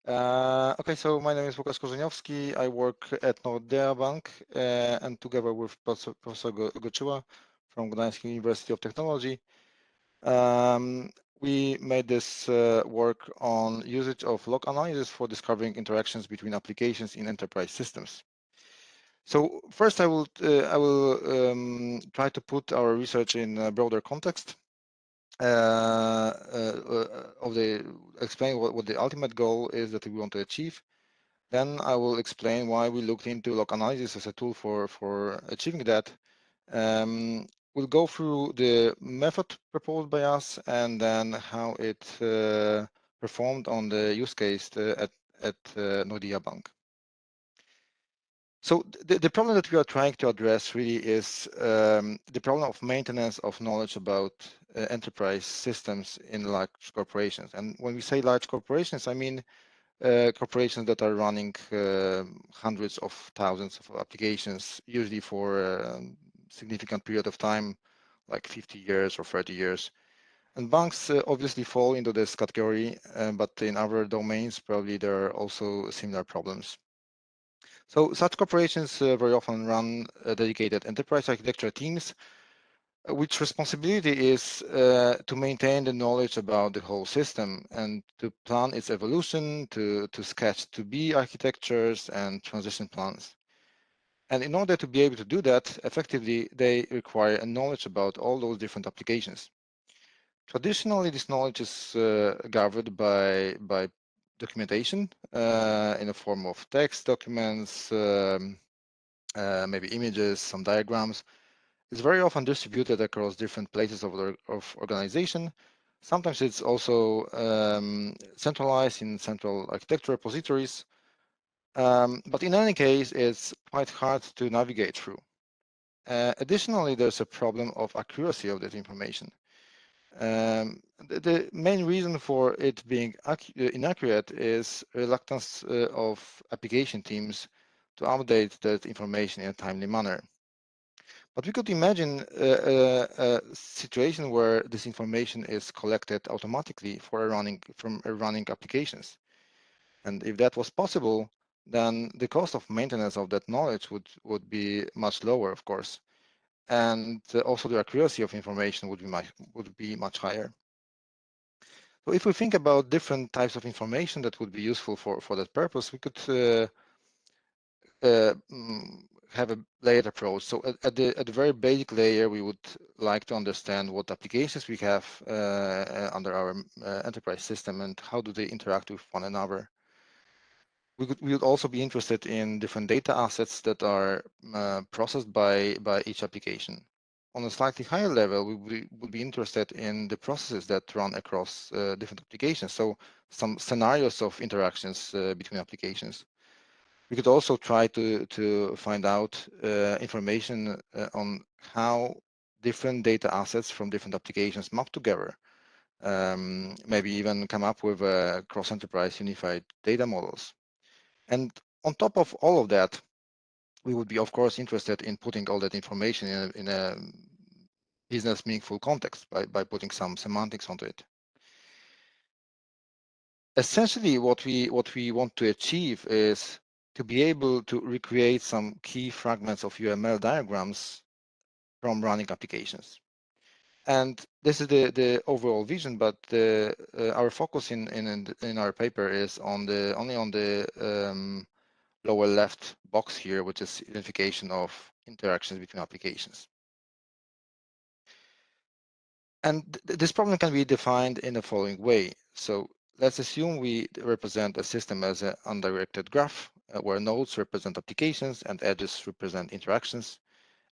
Okay, so my name is Łukasz Korzeniowski. I work at Nordea Bank, and together with Professor Goczyła from Gdańsk University of Technology, we made this work on usage of log analysis for discovering interactions between applications in enterprise systems. So first, I will try to put our research in a broader context. Explain what the ultimate goal is that we want to achieve. Then I will explain why we looked into log analysis as a tool for achieving that. We'll go through the method proposed by us and then how it performed on the use case at Nordea Bank. So the problem that we are trying to address really is the problem of maintenance of knowledge about enterprise systems in large corporations. And when we say large corporations, I mean corporations that are running hundreds of thousands of applications, usually for a significant period of time, like 50 years or 30 years. And banks obviously fall into this category, but in other domains, probably there are also similar problems. So such corporations very often run dedicated enterprise architecture teams, which responsibility is to maintain the knowledge about the whole system and to plan its evolution, to sketch to-be architectures and transition plans. And in order to be able to do that effectively, they require a knowledge about all those different applications. Traditionally, this knowledge is gathered by documentation in the form of text documents, maybe images, some diagrams. It's very often distributed across different places of organization. Sometimes it's also centralized in central architecture repositories. But in any case, it's quite hard to navigate through. Additionally, there's a problem of accuracy of that information. The main reason for it being inaccurate is reluctance of application teams to update that information in a timely manner. But we could imagine a situation where this information is collected automatically from running applications. And if that was possible, then the cost of maintenance of that knowledge would be much lower, of course. And also the accuracy of information would be much higher. So if we think about different types of information that would be useful for that purpose, we could have a layered approach. So at the very basic layer, we would like to understand what applications we have under our enterprise system and how do they interact with one another. We would also be interested in different data assets that are processed by each application. On a slightly higher level, we would be interested in the processes that run across different applications. So some scenarios of interactions between applications. We could also try to find out information on how different data assets from different applications map together. Maybe even come up with cross-enterprise unified data models. And on top of all of that, we would be, of course, interested in putting all that information in a business meaningful context by putting some semantics onto it. Essentially, what we want to achieve is to be able to recreate some key fragments of UML diagrams from running applications. And this is the overall vision, but our focus in our paper is only on the lower left box here, which is identification of interactions between applications. And this problem can be defined in the following way. So let's assume we represent a system as an undirected graph where nodes represent applications and edges represent interactions.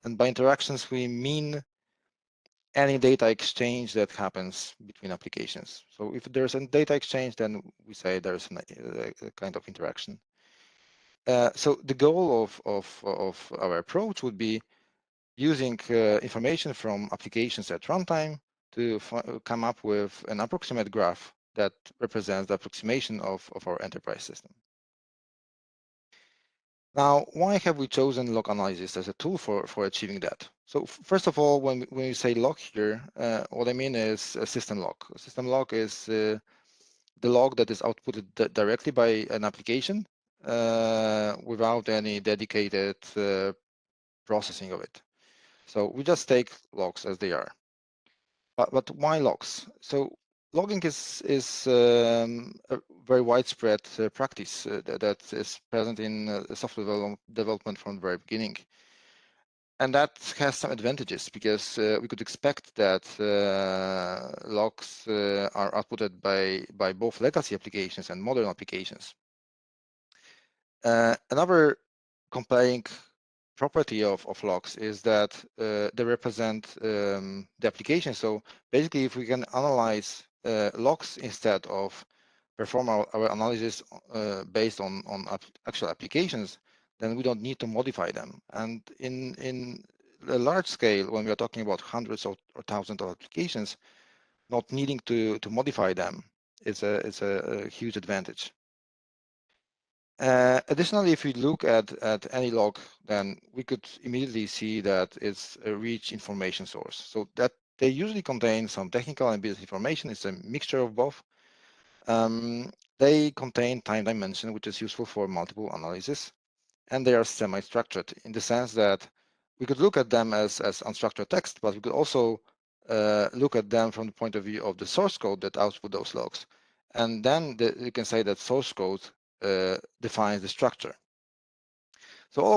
And by interactions, we mean any data exchange that happens between applications. So if there's a data exchange, then we say there's a kind of interaction. So the goal of our approach would be using information from applications at runtime to come up with an approximate graph that represents the approximation of our enterprise system. Now, why have we chosen log analysis as a tool for achieving that? So first of all, when we say log here, what I mean is a system log. A system log is the log that is outputted directly by an application without any dedicated processing of it. So we just take logs as they are. But why logs? So logging is a very widespread practice that is present in software development from the very beginning. And that has some advantages because we could expect that logs are outputted by both legacy applications and modern applications. Another compelling property of logs is that they represent the application. So basically, if we can analyze logs instead of perform our analysis based on actual applications, then we don't need to modify them. And in a large scale, when we are talking about hundreds or thousands of applications, not needing to modify them is a huge advantage. Additionally, if we look at any log, then we could immediately see that it's a rich information source. So that they usually contain some technical and business information. It's a mixture of both. They contain time dimension, which is useful for multiple analysis, and they are semi-structured in the sense that we could look at them as unstructured text, but we could also look at them from the point of view of the source code that output those logs. And then you can say that source code defines the structure. So all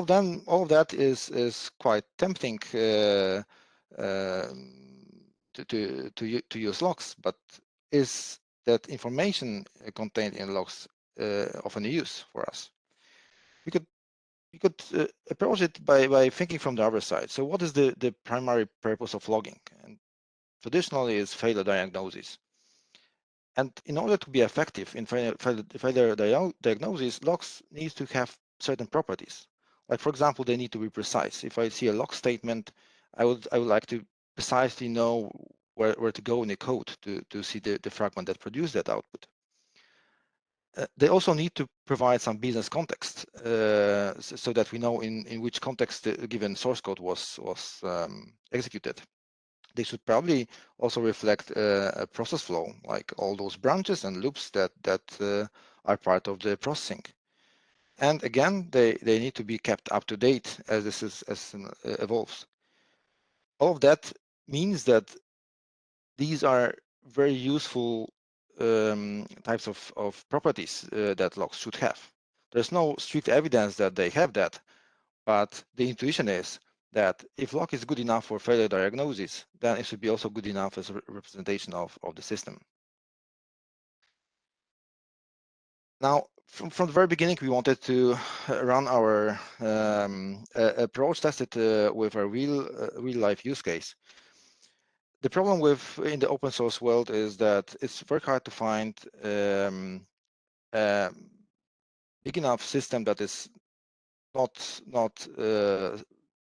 of that is quite tempting to use logs, but is that information contained in logs of any use for us? We could approach it by thinking from the other side. So what is the primary purpose of logging? And traditionally is failure diagnosis. And in order to be effective in failure diagnosis, logs need to have certain properties. Like, for example, they need to be precise. If I see a log statement, I would like to precisely know where to go in the code to see the fragment that produced that output. They also need to provide some business context so that we know in which context the given source code was executed. They should probably also reflect a process flow, like all those branches and loops that are part of the processing. And again, they need to be kept up to date as this evolves. All of that means that these are very useful types of properties that logs should have. There's no strict evidence that they have that, but the intuition is that if log is good enough for failure diagnosis, then it should be also good enough as a representation of the system. Now, from the very beginning, we wanted to run our approach tested with a real life use case. The problem in the open source world is that it's very hard to find a big enough system that is not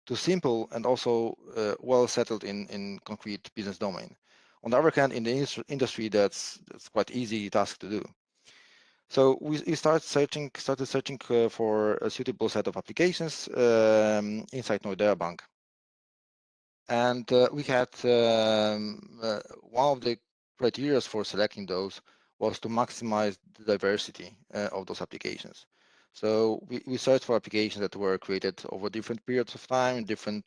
too simple and also well settled in concrete business domain. On the other hand, in the industry, that's quite easy task to do. So we started searching for a suitable set of applications inside Nordea Bank. And we had one of the criteria for selecting those was to maximize the diversity of those applications. So we searched for applications that were created over different periods of time, different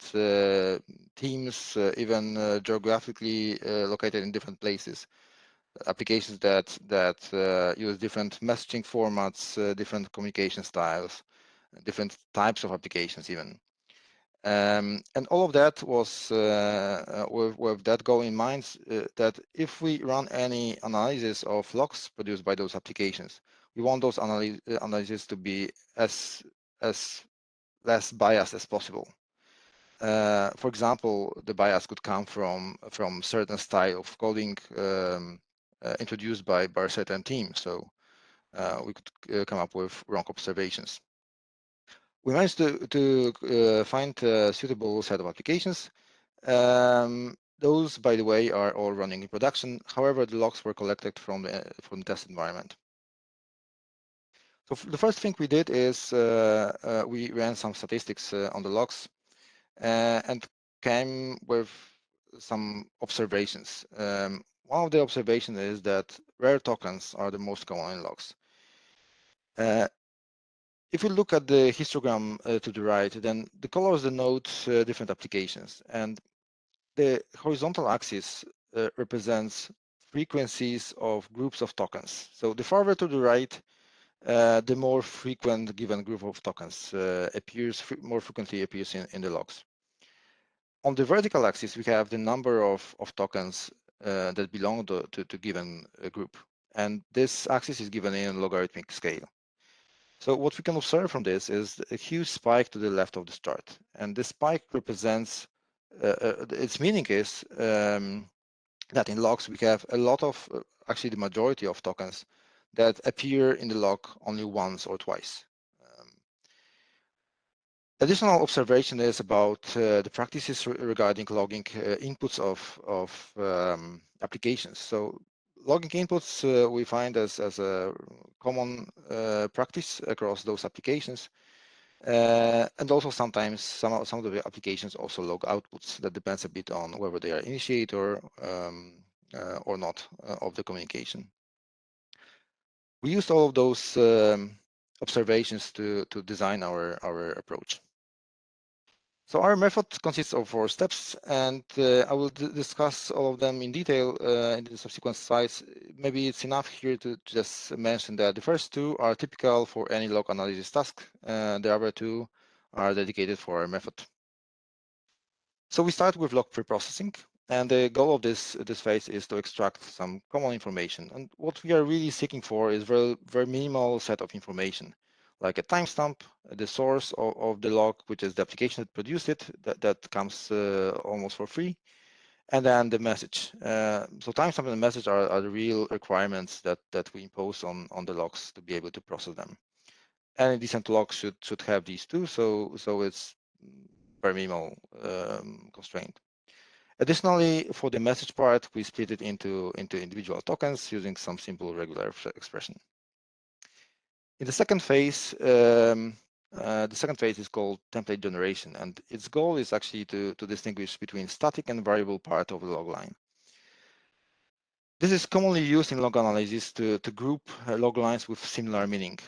teams, even geographically located in different places. Applications that use different messaging formats, different communication styles, different types of applications even. And all of that was with that goal in mind, that if we run any analysis of logs produced by those applications, we want those analyses to be as less biased as possible. For example, the bias could come from certain style of coding introduced by a certain team. So we could come up with wrong observations. We managed to find a suitable set of applications. Those, by the way, are all running in production. However, the logs were collected from the test environment. So the first thing we did is we ran some statistics on the logs and came with some observations. one of the observations is that rare tokens are the most common in logs. If we look at the histogram to the right, then the colors denote different applications, and the horizontal axis represents frequencies of groups of tokens. So the farther to the right, the more frequent given group of tokens more frequently appears in the logs. On the vertical axis, we have the number of tokens that belong to given group, and this axis is given in logarithmic scale. So what we can observe from this is a huge spike to the left of this chart, and this spike represents its meaning is that in logs we have a lot of actually the majority of tokens that appear in the log only once or twice. Additional observation is about the practices regarding logging inputs of applications. So logging inputs we find as a common practice across those applications. And also sometimes some of the applications also log outputs. That depends a bit on whether they are initiator or not of the communication. We used all of those observations to design our approach. So our method consists of 4 steps, and I will discuss all of them in detail in the subsequent slides. Maybe it's enough here to just mention that the first 2 are typical for any log analysis task, and the other 2 are dedicated for our method. So we start with log preprocessing, and the goal of this phase is to extract some common information. And what we are really seeking for is very minimal set of information, like a timestamp, the source of the log, which is the application that produced it, that comes almost for free, and then the message. So timestamp and the message are the real requirements that we impose on the logs to be able to process them. Any decent log should have these 2, so it's very minimal constraint. Additionally, for the message part, we split it into individual tokens using some simple regular expression. In the second phase, is called template generation, and its goal is actually to distinguish between static and variable part of the log line. This is commonly used in log analysis to group log lines with similar meaning.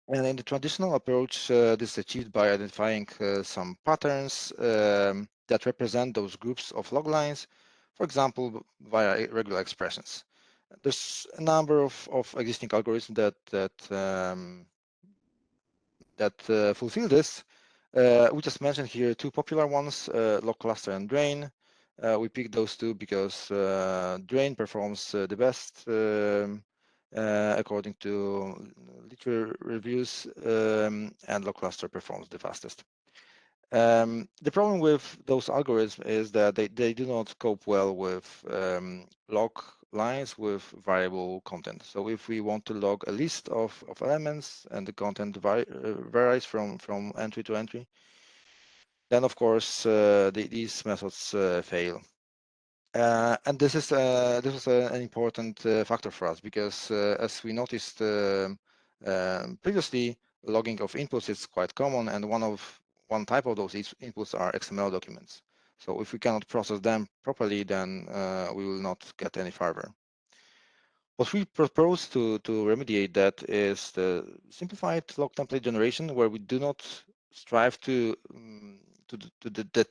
And in the traditional approach, this is achieved by identifying some patterns that represent those groups of log lines, for example, via regular expressions. There's a number of existing algorithms that fulfill this. We just mentioned here 2 popular ones, log cluster and drain. We picked those 2 because drain performs the best according to literature reviews, and log cluster performs the fastest. The problem with those algorithms is that they do not cope well with log lines with variable content. So if we want to log a list of elements and the content varies from entry to entry, then of course these methods fail. And this was an important factor for us because as we noticed previously, logging of inputs is quite common, and one type of those inputs are XML documents. So if we cannot process them properly, then we will not get any further. What we propose to remediate that is the simplified log template generation, where we do not strive to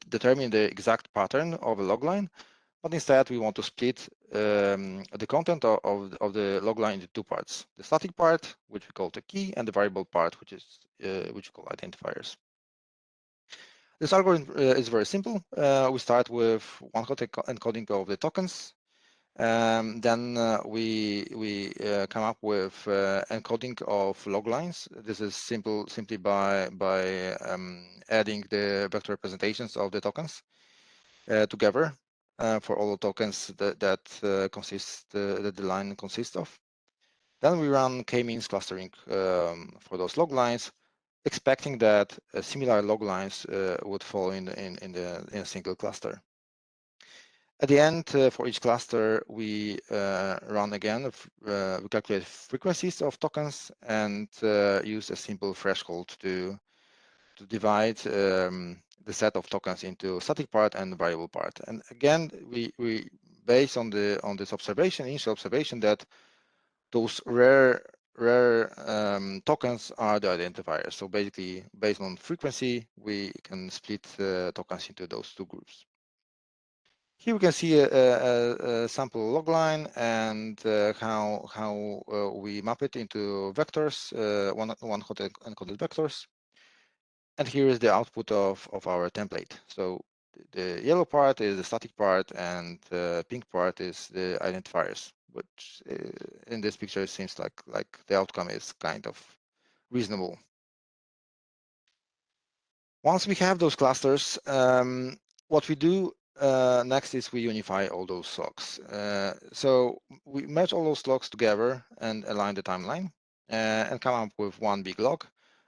determine the exact pattern of a log line, but instead we want to split the content of the log line into 2 parts: the static part, which we call the key, and the variable part, which we call identifiers. This algorithm is very simple. We start with one-hot encoding of the tokens. Then we come up with encoding of log lines. This is simply by adding the vector representations of the tokens together for all the tokens that the line consists of. Then we run k-means clustering for those log lines, expecting that similar log lines would fall in a single cluster. At the end, for each cluster, we run again, we calculate frequencies of tokens and use a simple threshold to divide the set of tokens into static part and variable part. And again, we based on this observation, initial observation, that those rare tokens are the identifiers. So basically, based on frequency, we can split tokens into those two groups. Here we can see a sample log line and how we map it into vectors, one-hot encoded vectors. And here is the output of our template. So the yellow part is the static part, and the pink part is the identifiers, which in this picture seems like the outcome is kind of reasonable. Once we have those clusters, what we do next is we unify all those logs. So we merge all those logs together and align the timeline and come up with one big log.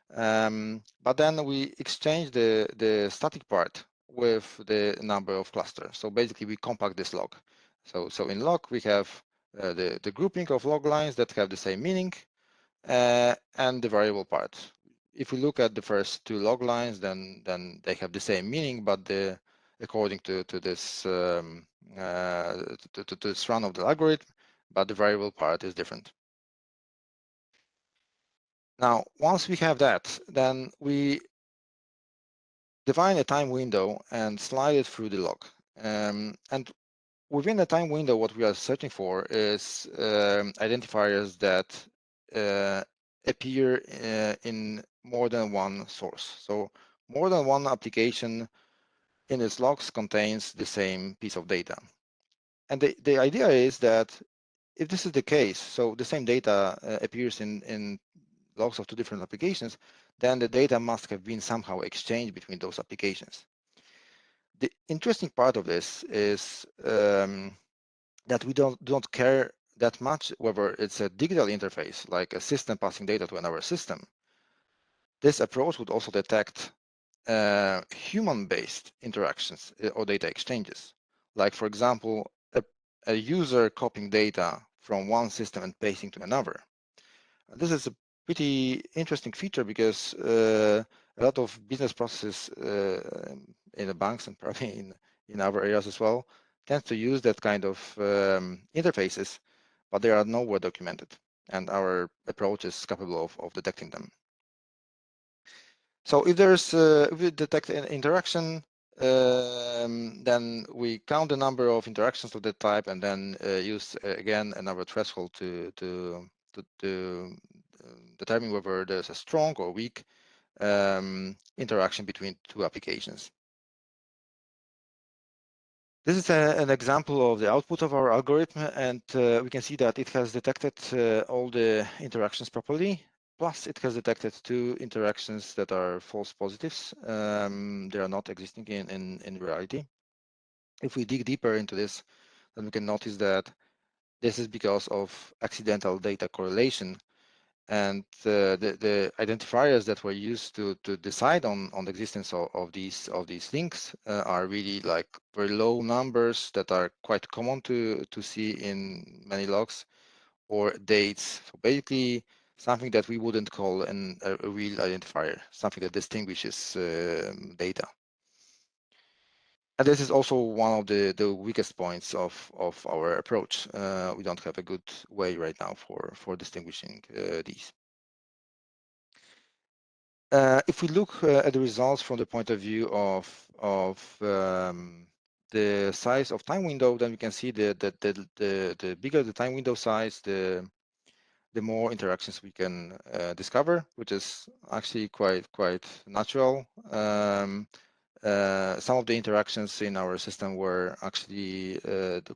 But then we exchange the static part with the number of clusters. So basically, we compact this log. So in log, we have the grouping of log lines that have the same meaning and the variable part. If we look at the first two log lines, then they have the same meaning, but according to this to this run of the algorithm, but the variable part is different. Now, once we have that, then we define a time window and slide it through the log. And within the time window, what we are searching for is identifiers that appear in more than one source. So more than one application in its logs contains the same piece of data. And the idea is that if this is the case, so the same data appears in logs of two different applications, then the data must have been somehow exchanged between those applications. The interesting part of this is that we don't care that much whether it's a digital interface, like a system passing data to another system. This approach would also detect human-based interactions or data exchanges. Like, for example, a user copying data from one system and pasting to another. This is a pretty interesting feature because a lot of business processes in the banks and probably in other areas as well tend to use that kind of interfaces, but they are nowhere documented, and our approach is capable of detecting them. So if we detect an interaction, then we count the number of interactions of that type, and then use again another threshold to determine whether there's a strong or weak interaction between two applications. This is an example of the output of our algorithm, and we can see that it has detected all the interactions properly. Plus, it has detected two interactions that are false positives. They are not existing in reality. If we dig deeper into this, then we can notice that this is because of accidental data correlation. And the identifiers that were used to decide on the existence of these links are really like very low numbers that are quite common to see in many logs, or dates. So basically, something that we wouldn't call a real identifier, something that distinguishes data. And this is also one of the weakest points of our approach. We don't have a good way right now for distinguishing these. If we look at the results from the point of view of the size of time window, then we can see that the bigger the time window size, the more interactions we can discover, which is actually quite natural. Some of the interactions in our system were actually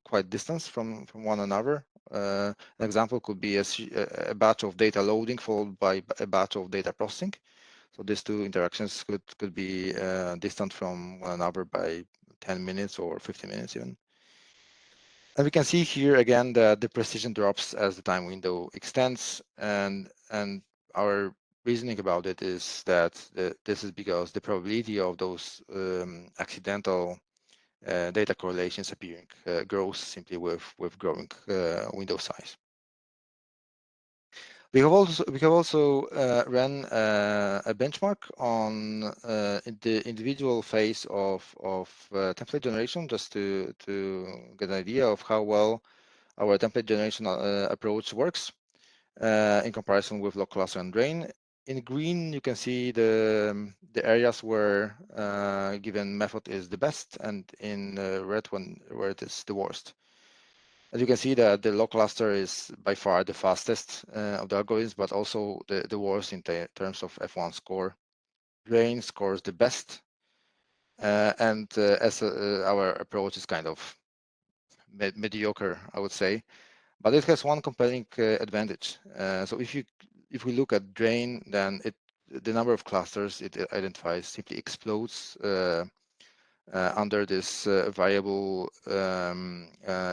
quite distant from one another. An example could be a batch of data loading followed by a batch of data processing. So these two interactions could be distant from one another by 10 minutes or 50 minutes even. And we can see here again that the precision drops as the time window extends, and our reasoning about it is that this is because the probability of those accidental data correlations appearing grows simply with growing window size. We have also ran a benchmark on the individual phase of template generation, just to get an idea of how well our template generation approach works in comparison with log cluster and drain. In green, you can see the areas where given method is the best, and in red one where it is the worst. As you can see, that the log cluster is by far the fastest of the algorithms, but also the worst in terms of F1 score. Drain scores the best, and as our approach is kind of mediocre, I would say, but it has one compelling advantage. So if we look at drain, then the number of clusters it identifies simply explodes under this variable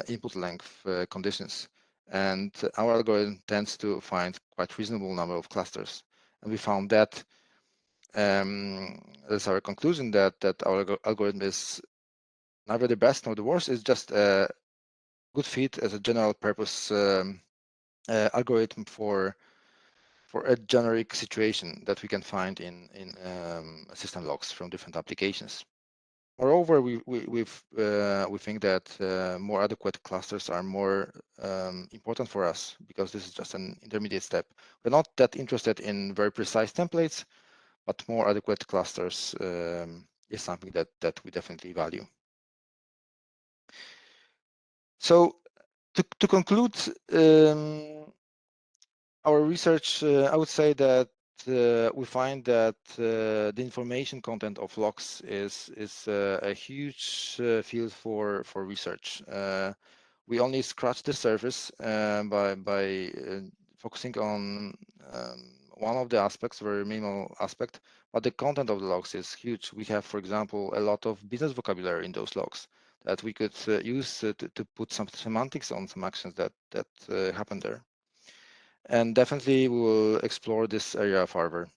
input length conditions. And our algorithm tends to find quite reasonable number of clusters. And we found that that's our conclusion, that our algorithm is neither the best nor the worst. It's just a good fit as a general purpose algorithm for a generic situation that we can find in system logs from different applications. Moreover, we think that more adequate clusters are more important for us, because this is just an intermediate step. We're not that interested in very precise templates, but more adequate clusters is something that we definitely value. So to conclude our research, I would say that we find that the information content of logs is a huge field for research. We only scratch the surface by focusing on one of the aspects, very minimal aspect, but the content of the logs is huge. We have, for example, a lot of business vocabulary in those logs that we could use to put some semantics on some actions that happen there. And definitely we will explore this area further.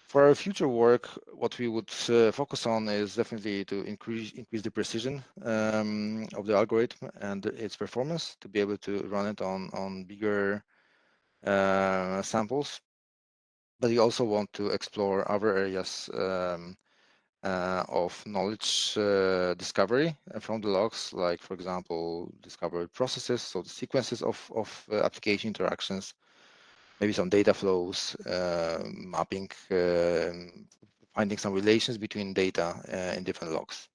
For our future work, what we would focus on is definitely to increase the precision of the algorithm and its performance, to be able to run it on bigger samples. But we also want to explore other areas of knowledge discovery from the logs, like, for example, discover processes, so the sequences of application interactions, maybe some data flows, mapping, finding some relations between data in different logs.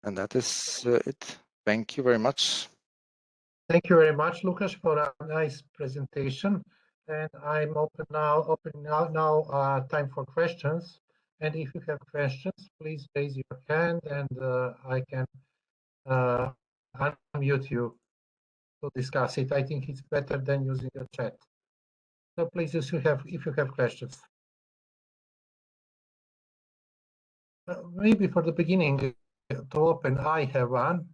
And that is it. Thank you very much. Thank you very much, Łukasz, for a nice presentation. And I'm open now time for questions. And if you have questions, please raise your hand, and I can unmute you to discuss it. I think it's better than using the chat. So please, if you have questions. Maybe for the beginning, to open, I have one,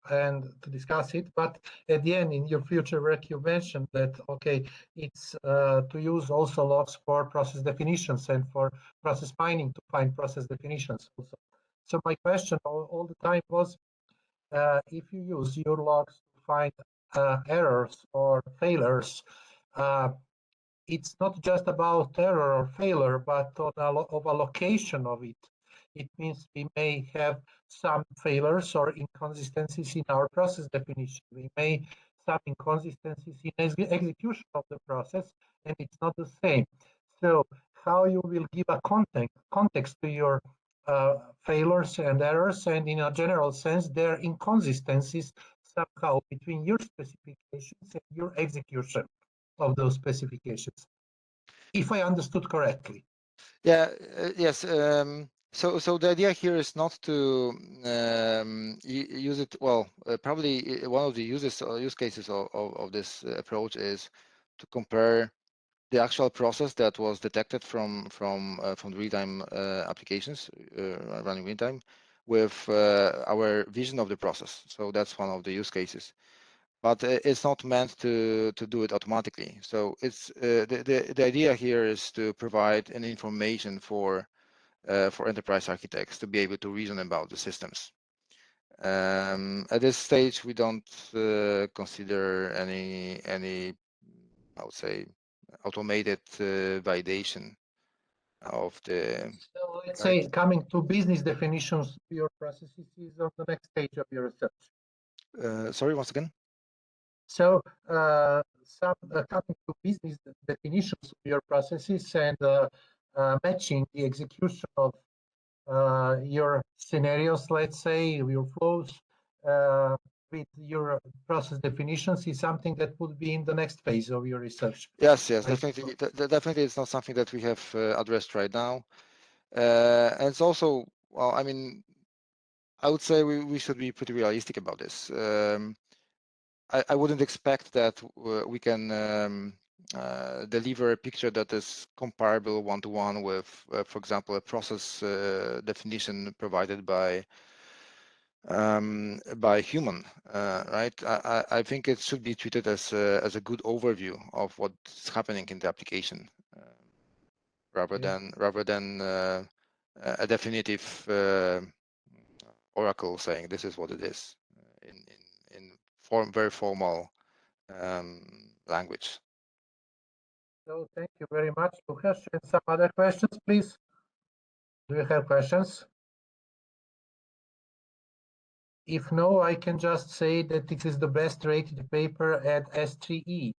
and to discuss it. But at the end, in your future work, you mentioned that, okay, it's to use also logs for process definitions and for process mining to find process definitions also. So my question all the time was, if you use your logs to find errors or failures, it's not just about error or failure, but of a location of it. It means we may have some failures or inconsistencies in our process definition. We may some inconsistencies in execution of the process, and it's not the same. So how you will give a context to your failures and errors, and in a general sense, there are inconsistencies somehow between your specifications and your execution of those specifications, if I understood correctly. Yeah, yes. So the idea here is not to use it. Well, probably one of the use cases of this approach is to compare the actual process that was detected from the real-time applications running real-time with our vision of the process. So that's one of the use cases. But it's not meant to do it automatically. So it's the idea here is to provide an information for enterprise architects to be able to reason about the systems. At this stage, we don't consider any, I would say, automated validation of the. So let's say coming to business definitions of your processes is on the next stage of your research. Sorry, once again. So coming to business definitions of your processes and matching the execution of your scenarios, let's say, your flows with your process definitions is something that would be in the next phase of your research. Yes, definitely. Definitely, it's not something that we have addressed right now. And it's also, well, I mean, I would say we should be pretty realistic about this. I wouldn't expect that we can deliver a picture that is comparable one-to-one with, for example, a process definition provided by human, right? I think it should be treated as a good overview of what's happening in the application, rather than a definitive oracle saying this is what it is in very formal language. So thank you very much, Łukasz. And some other questions, please? Do you have questions? If no, I can just say that it is the best rated paper at S3E,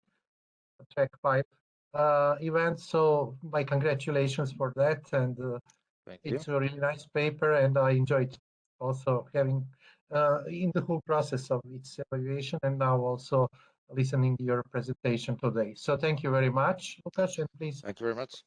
track 5 event. So my congratulations for that. And it's a really nice paper, and I enjoyed also having in the whole process of its evaluation, and now also listening to your presentation today. So thank you very much, Łukasz, and please. Thank you very much.